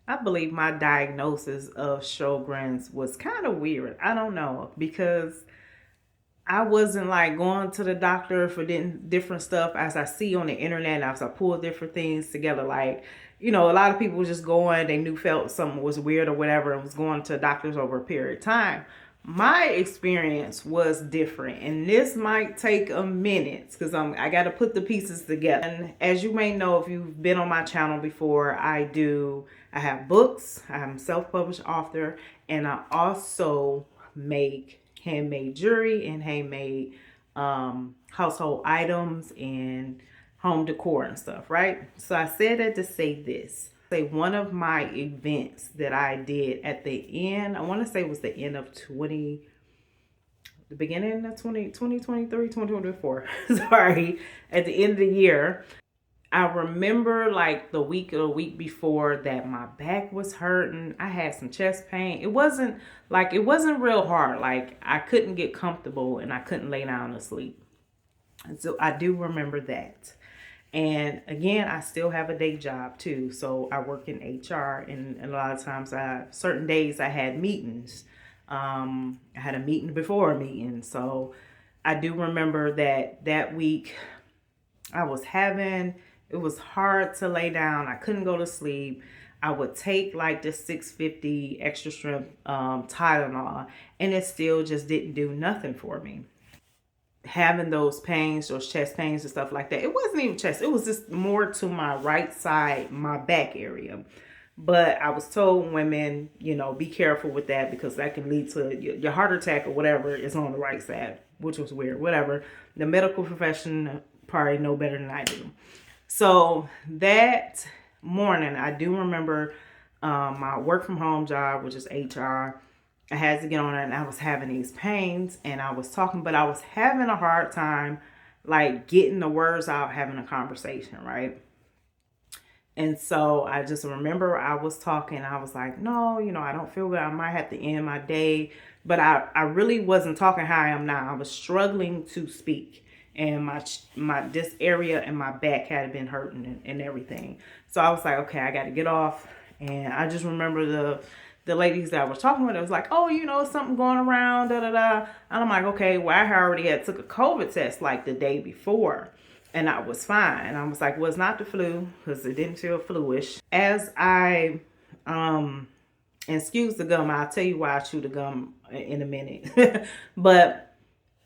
I believe my diagnosis of Sjogren's was kind of weird. I don't know because I wasn't like going to the doctor for different stuff as I see on the internet. As I pull different things together, like a lot of people were just going. They knew felt something was weird or whatever, and was going to doctors over a period of time. My experience was different, and this might take a minute because I got to put the pieces together. And as you may know, if you've been on my channel before, I have books. I'm a self-published author, and I also make handmade jewelry and handmade household items and home decor and stuff, right? So I said that to say this. Say one of my events that I did at the end, I want to say it was the end of the beginning of 2023, 2024. Sorry, at the end of the year, I remember like the week or the week before that my back was hurting. I had some chest pain. It wasn't real hard. Like I couldn't get comfortable and I couldn't lay down to sleep. And so I do remember that. And again, I still have a day job too. So I work in HR, and a lot of times certain days I had meetings. I had a meeting before a meeting. So I do remember that week I was having, it was hard to lay down. I couldn't go to sleep. I would take like the 650 extra strength Tylenol, and it still just didn't do nothing for me. Having those pains, those chest pains and stuff like that. It wasn't even chest. It was just more to my right side, my back area. But I was told women, be careful with that because that can lead to your heart attack or whatever is on the right side, which was weird. Whatever. The medical profession probably know better than I do. So that morning, I do remember my work from home job, which is HR. I had to get on it and I was having these pains and I was talking, but I was having a hard time like getting the words out, having a conversation, right? And so I just remember I was talking. I was like, no, I don't feel good. I might have to end my day. But I really wasn't talking how I am now. I was struggling to speak. And my this area and my back had been hurting and everything. So I was like, okay, I got to get off. And I just remember the ladies that I was talking with, it was like, oh, something going around, da da da. And I'm like, okay, well, I already had took a COVID test like the day before. And I was fine. And I was like, well, it's not the flu because it didn't feel fluish. As I, excuse the gum, I'll tell you why I chew the gum in a minute. But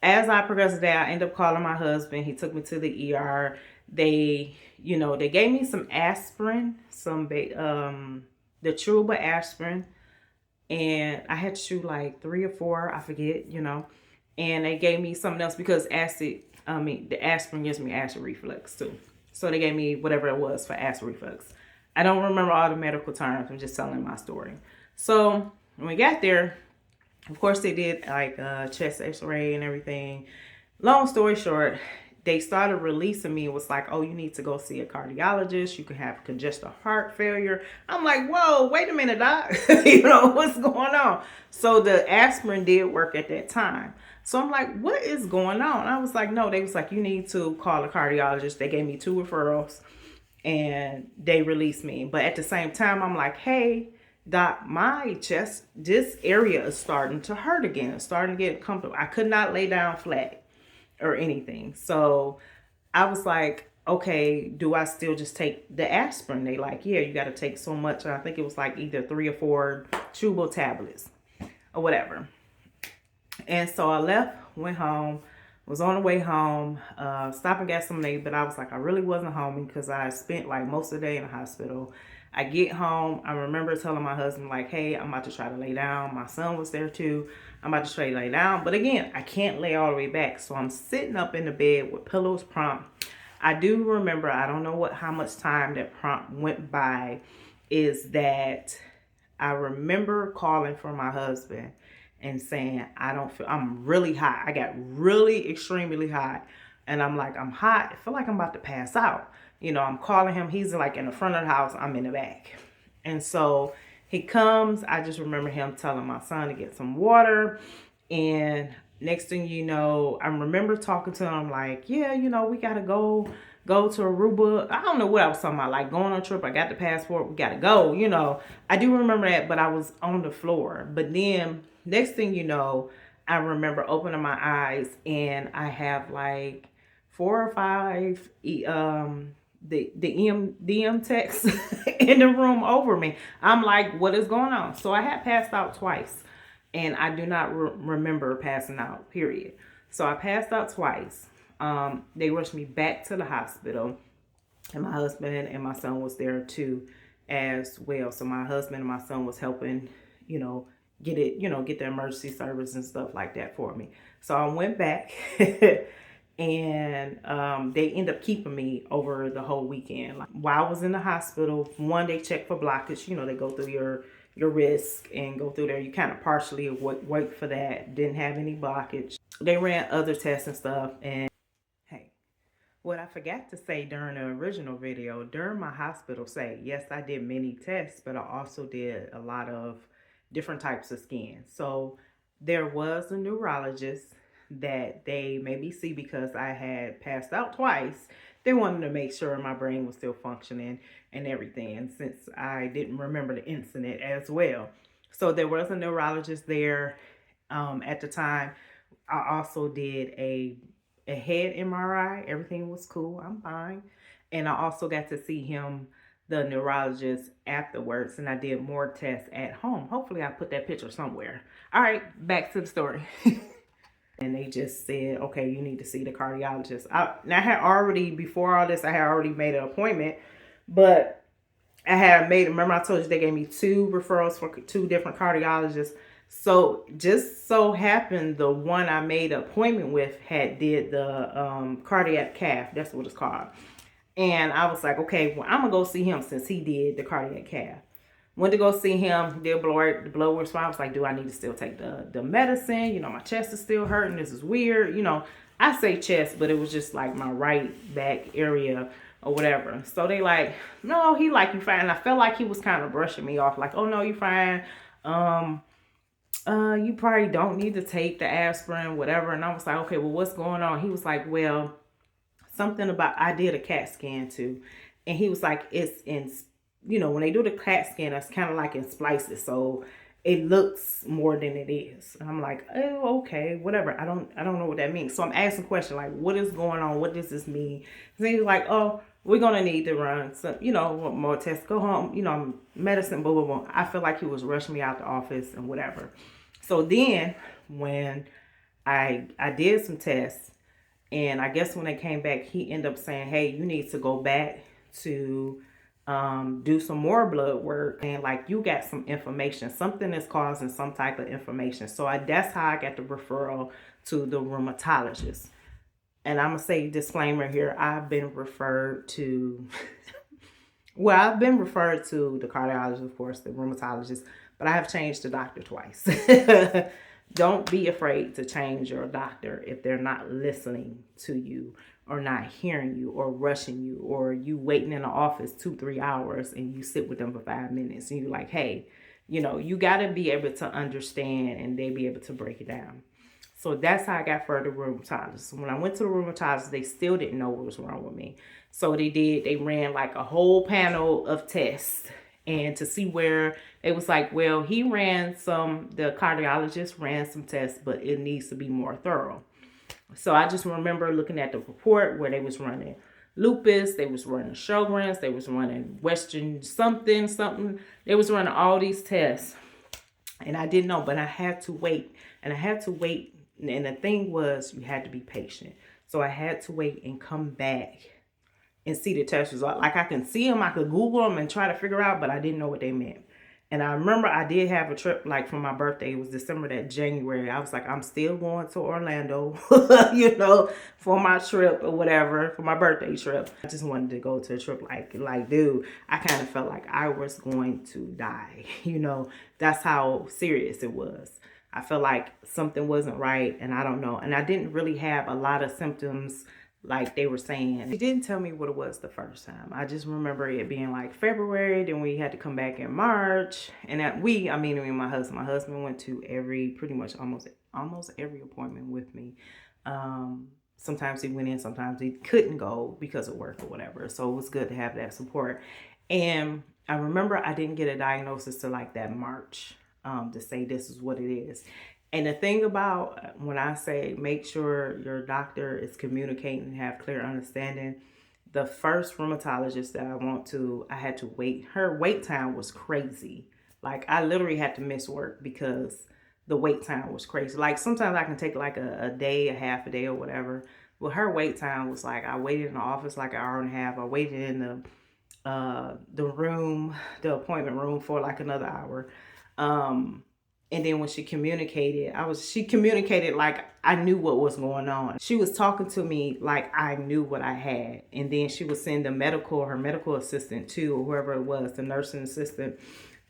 as I progressed the day, I ended up calling my husband. He took me to the ER. They gave me some aspirin, the chewable aspirin. And I had to chew like 3 or 4, I forget, And they gave me something else because the aspirin gives me acid reflux too. So they gave me whatever it was for acid reflux. I don't remember all the medical terms. I'm just telling my story. So when we got there, of course they did like a chest x-ray and everything. Long story short, they started releasing me. It was like, oh, you need to go see a cardiologist. You can have congestive heart failure. I'm like, whoa, wait a minute, doc. What's going on? So the aspirin did work at that time. So I'm like, what is going on? I was like, no, they was like, you need to call a cardiologist. They gave me 2 referrals and they released me. But at the same time, I'm like, hey, doc, my chest, this area is starting to hurt again. It's starting to get comfortable. I could not lay down flat or anything. So I was like, okay, do I still just take the aspirin? They like, yeah, you got to take so much. I think it was like either 3 or 4 chewable tablets or whatever. And so I left, went home, was on the way home, stopped and got some lemonade, but I was like, I really wasn't home because I spent like most of the day in the hospital. I get home, I remember telling my husband like, hey, I'm about to try to lay down. My son was there too. I'm about to try to lay down. But again, I can't lay all the way back. So I'm sitting up in the bed with pillows prompt. I do remember, I don't know how much time that prompt went by, is that I remember calling for my husband and saying, I'm really hot. I got really extremely hot. And I'm like, I'm hot. I feel like I'm about to pass out. I'm calling him. He's like in the front of the house. I'm in the back. And so he comes. I just remember him telling my son to get some water. And next thing you know, I remember talking to him like, yeah, we got to go, go to Aruba. I don't know what I was talking about, like going on a trip. I got the passport, we got to go, you know. I do remember that, but I was on the floor. But then next thing you know, I remember opening my eyes and I have like 4 or 5 the DM texts in the room over me. I'm like, what is going on? So I had passed out twice, and I do not remember passing out, period. So I passed out twice. They rushed me back to the hospital, and my husband and my son was there too as well. So my husband and my son was helping, you know, get the emergency service and stuff like that for me. So I went back and they end up keeping me over the whole weekend. Like, while I was in the hospital, one, they checked for blockage. You know, they go through your risk and go through there. You kind of partially wait for that. Didn't have any blockage. They ran other tests and stuff. And hey, what I forgot to say during the original video, during my hospital stay, yes, I did many tests, but I also did a lot of different types of skin. So there was a neurologist that they made me see because I had passed out twice. They wanted to make sure my brain was still functioning and everything. And since I didn't remember the incident as well. So there was a neurologist there at the time. I also did a head MRI. Everything was cool. I'm fine. And I also got to see him, the neurologist, afterwards, and I did more tests at home. Hopefully I put that picture somewhere. All right, back to the story. And they just said, okay, you need to see the cardiologist. Now I had already, before all this, I had already made an appointment, but I had made, remember I told you they gave me 2 referrals for 2 different cardiologists. So just so happened the one I made an appointment with did the cardiac cath. That's what it's called. And I was like, okay, well, I'm going to go see him since he did the cardiac cath. Went to go see him, did the blood work. So I was like, do I need to still take the medicine? You know, my chest is still hurting. This is weird. You know, I say chest, but it was just like my right back area or whatever. So they like, no, he like, you fine. And I felt like he was kind of brushing me off. Like, oh, no, you fine. You probably don't need to take the aspirin, whatever. And I was like, okay, well, what's going on? He was like, well, something about, I did a CAT scan too. And he was like, it's in, you know, when they do the CAT scan, it's kind of like in splices. So it looks more than it is. And I'm like, oh, okay, whatever. I don't know what that means. So I'm asking questions like, what is going on? What does this mean? And he's like, oh, we're going to need to run some, you know, more tests, go home, you know, medicine, blah, blah, blah. I feel like he was rushing me out the office and whatever. So then when I did some tests, and I guess when they came back, he ended up saying, hey, you need to go back to do some more blood work. And like, you got some information, something is causing some type of inflammation. So that's how I got the referral to the rheumatologist. And I'm going to say disclaimer here. I've been referred to, well, I've been referred to the cardiologist, of course, the rheumatologist, but I have changed the doctor twice. Don't be afraid to change your doctor if they're not listening to you or not hearing you or rushing you, or you waiting in the office 2-3 hours and you sit with them for 5 minutes and you're like, hey, you know, you got to be able to understand and they be able to break it down. So that's how I got for the rheumatologist. When I went to the rheumatologist, they still didn't know what was wrong with me. So they ran like a whole panel of tests. And to see where it was like, well, the cardiologist ran some tests, but it needs to be more thorough. So I just remember looking at the report where they was running lupus, they was running Sjogrens, they was running Western something. They was running all these tests. And I didn't know, but I had to wait. And the thing was, you had to be patient. So I had to wait and come back and see the test results. Like, I can see them, I could Google them and try to figure out, but I didn't know what they meant. And I remember I did have a trip, like for my birthday, it was December, that January. I was like, I'm still going to Orlando, you know, for my trip or whatever, for my birthday trip. I just wanted to go to a trip like, dude, I kind of felt like I was going to die. You know, that's how serious it was. I felt like something wasn't right, and I don't know. And I didn't really have a lot of symptoms like they were saying. They didn't tell me what it was the first time. I just remember it being like February, then we had to come back in March. And me and my husband. My husband went to pretty much almost every appointment with me. Sometimes he went in, sometimes he couldn't go because of work or whatever. So it was good to have that support. And I remember I didn't get a diagnosis till like that March, to say this is what it is. And the thing about when I say make sure your doctor is communicating and have clear understanding, the first rheumatologist that I had to wait. Her wait time was crazy. Like I literally had to miss work because the wait time was crazy. Like sometimes I can take like a day, a half a day or whatever. Well, her wait time was like I waited in the office like an hour and a half. I waited in the room, the appointment room for like another hour. And then when she communicated like I knew what was going on. She was talking to me like I knew what I had. And then she would send her medical assistant too, or whoever it was, the nursing assistant,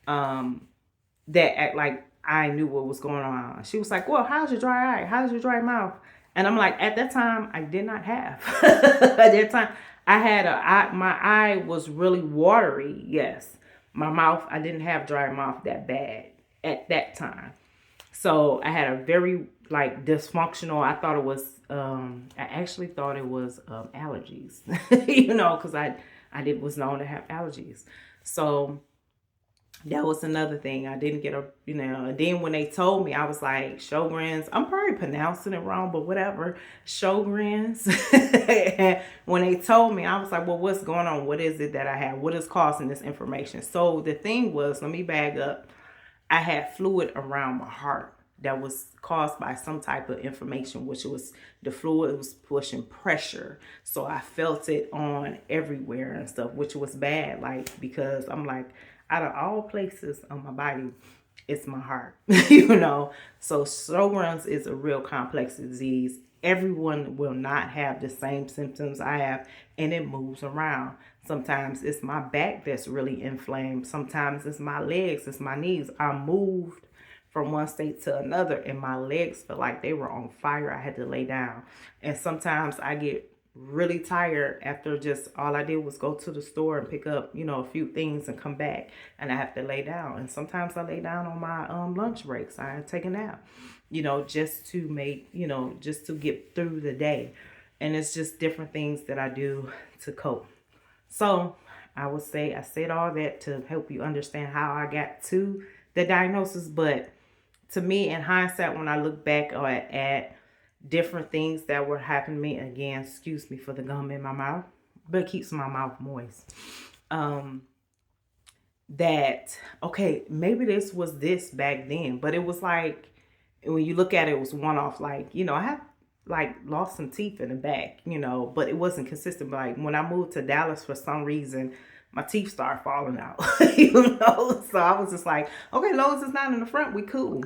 that act like I knew what was going on. She was like, well, how's your dry eye? How's your dry mouth? And I'm like, at that time, I did not have. At that time, my eye was really watery, yes. My mouth, I didn't have dry mouth that bad at that time. So I had a very like dysfunctional, I thought it was, I actually thought it was allergies, because was known to have allergies. So that was another thing. I didn't get and then when they told me, I was like, Sjogrens, I'm probably pronouncing it wrong, but whatever, Sjogrens. When they told me, I was like, well, what's going on? What is it that I have? What is causing this information? So the thing was, let me bag up. I had fluid around my heart that was caused by some type of inflammation, which was the fluid was pushing pressure. So I felt it on everywhere and stuff, which was bad. Like, because I'm like, out of all places on my body, it's my heart, So Sjogren's is a real complex disease. Everyone will not have the same symptoms I have, and it moves around. Sometimes it's my back that's really inflamed. Sometimes it's my legs, it's my knees. I moved from one state to another, and my legs felt like they were on fire. I had to lay down. And sometimes I get really tired after just all I did was go to the store and pick up, a few things and come back, and I have to lay down. And sometimes I lay down on my lunch breaks. I take a nap, just to make, just to get through the day. And it's just different things that I do to cope. So I would say I said all that to help you understand how I got to the diagnosis. But to me, in hindsight, when I look back at different things that were happening to me, again, excuse me for the gum in my mouth, but it keeps my mouth moist. That, okay, maybe this was this back then, but it was like, when you look at it, it was one off. Like, I have like lost some teeth in the back, but it wasn't consistent. But like when I moved to Dallas, for some reason, my teeth started falling out, So I was just like, okay, as long as it's not in the front, we cool.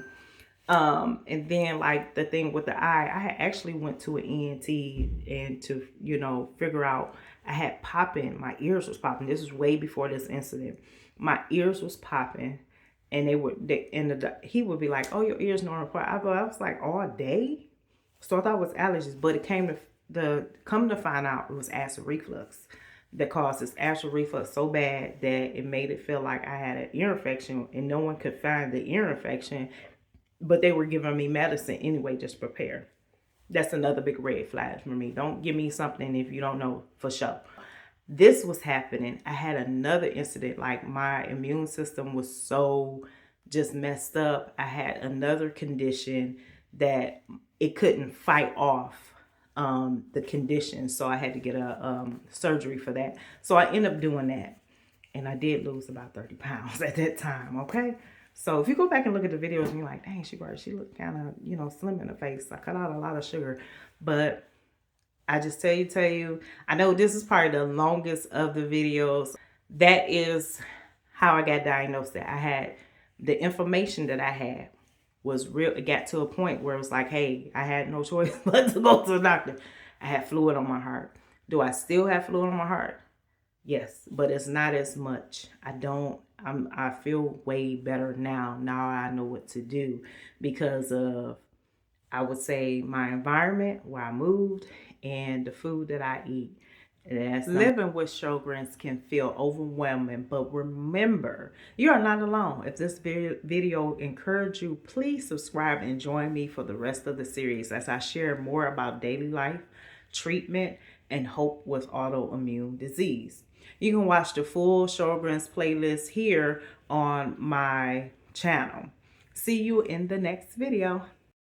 And then like the thing with the eye, I had actually went to an ENT and to, figure out, I had popping, my ears was popping. This was way before this incident. My ears was popping, and he would be like, oh, your ears normal. I was like, all day? So I thought it was allergies, but it come to find out it was acid reflux that caused this acid reflux so bad that it made it feel like I had an ear infection, and no one could find the ear infection, but they were giving me medicine anyway, just prepare. That's another big red flag for me. Don't give me something if you don't know for sure. This was happening. I had another incident, like my immune system was so just messed up. I had another condition that it couldn't fight off the condition. So I had to get a surgery for that. So I ended up doing that. And I did lose about 30 pounds at that time, okay? So if you go back and look at the videos and you're like, dang, she looked kind of, slim in the face. I cut out a lot of sugar. But I just tell you, I know this is probably the longest of the videos. That is how I got diagnosed. That I had the information that I had was real. It got to a point where it was like, hey, I had no choice but to go to the doctor. I had fluid on my heart. Do I still have fluid on my heart? Yes, but it's not as much. I feel way better now. Now I know what to do because of, I would say, my environment, where I moved, and the food that I eat. Living with Sjogrens can feel overwhelming, but remember, you are not alone. If this video encouraged you, please subscribe and join me for the rest of the series as I share more about daily life, treatment, and hope with autoimmune disease. You can watch the full Sjogren's playlist here on my channel. See you in the next video.